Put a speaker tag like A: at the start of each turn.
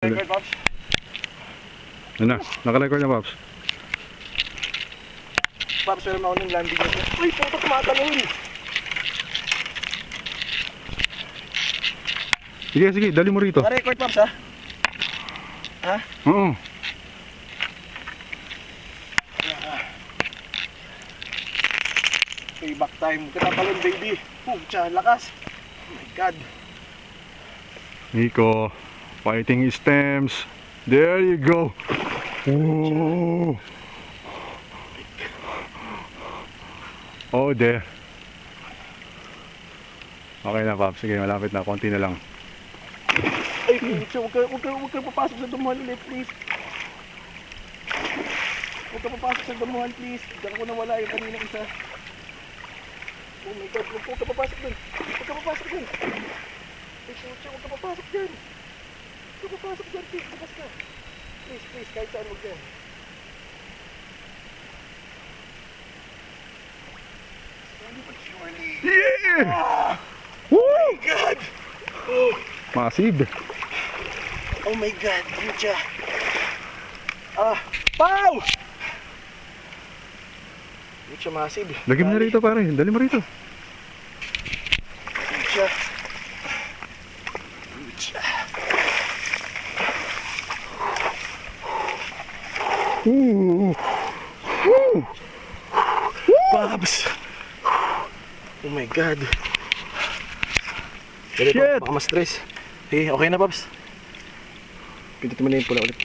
A: Record, Pops.
B: Ano na? Naka-record na, Pops.
A: Pops, pero maunang landing nito. Uy, puto, tumatalon.
B: Sige, sige, dali mo rito.
A: Naka-record, Pops, ha? Ha?
B: Oo.
A: Payback time. Katatalon, baby. Pucha, lakas. Oh my God.
B: Nico, fighting stems. There you go. Oh. Oh, there. Okay na, Pops. Sige, malapit na. Konti na lang.
A: Ay, pucha, huwag ka papasok sa damuhan ulit, please. Huwag ka papasok sa damuhan, please. Diyan ko nawala yung kaninang isa. Oh my God, huwag ka papasok dun. Huwag ka papasok dun. Ay, pucha, huwag ka papasok dyan. Huwag ka papasok dyan, please. Bukas ka. Please, please, kahit saan huwag dyan.
B: Yeah!
A: Ah!
B: Woo!
A: Oh my God! Oh!
B: Massive.
A: Oh my God, pucha. Ah, pow! Pucha, massive.
B: Lagi mo na rito, pare. Dali mo rito.
A: Pucha. Pucha.
B: Ooh.
A: Pops! Oh my God.
B: Shit!
A: Baka ma-stress. Okay na, Pops. Pindutin mo na yung pula ulit.